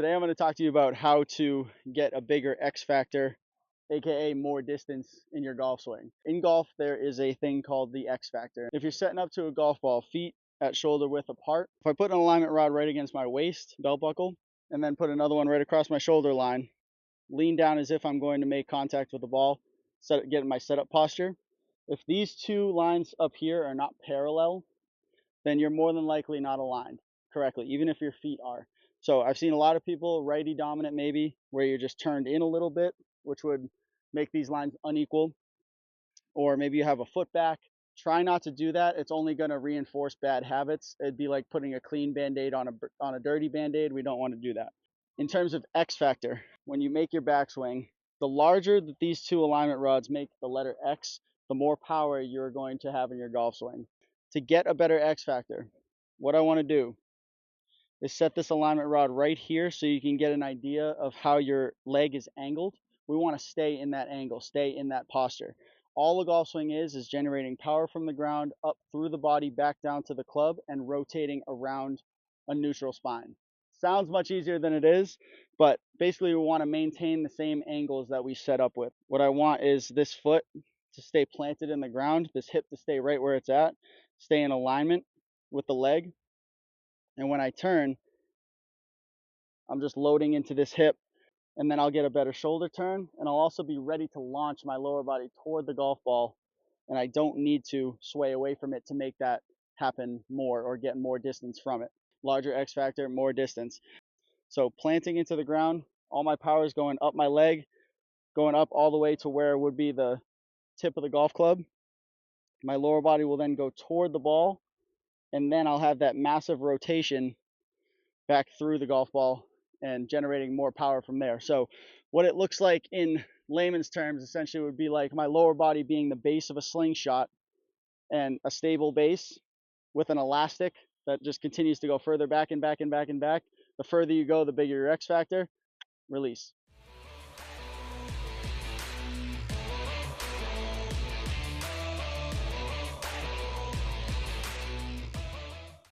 Today I'm going to talk to you about how to get a bigger X factor, aka more distance in your golf swing. In golf, there is a thing called the X factor. If you're setting up to a golf ball, feet at shoulder width apart, if I put an alignment rod right against my waist, belt buckle, and then put another one right across my shoulder line, lean down as if I'm going to make contact with the ball, get in my setup posture. If these two lines up here are not parallel, then you're more than likely not aligned correctly, even if your feet are. So I've seen a lot of people righty dominant maybe, where you're just turned in a little bit, which would make these lines unequal. Or maybe you have a foot back. Try not to do that. It's only going to reinforce bad habits. It'd be like putting a clean band-aid on a dirty band-aid. We don't want to do that. In terms of X factor, when you make your backswing, the larger that these two alignment rods make the letter X, the more power you're going to have in your golf swing. To get a better X factor, what I want to do is set this alignment rod right here so you can get an idea of how your leg is angled. We want to stay in that angle, stay in that posture. All a golf swing is generating power from the ground up through the body back down to the club and rotating around a neutral spine. Sounds much easier than it is, but basically we want to maintain the same angles that we set up with. What I want is this foot to stay planted in the ground, this hip to stay right where it's at, stay in alignment with the leg. And when I turn, I'm just loading into this hip, and then I'll get a better shoulder turn, and I'll also be ready to launch my lower body toward the golf ball, and I don't need to sway away from it to make that happen more or get more distance from it. Larger X factor, more distance. So planting into the ground, all my power is going up my leg, going up all the way to where would be the tip of the golf club. My lower body will then go toward the ball, and then I'll have that massive rotation back through the golf ball and generating more power from there. So what it looks like in layman's terms essentially would be like my lower body being the base of a slingshot and a stable base with an elastic that just continues to go further back and back and back and back. The further you go, the bigger your X factor. Release.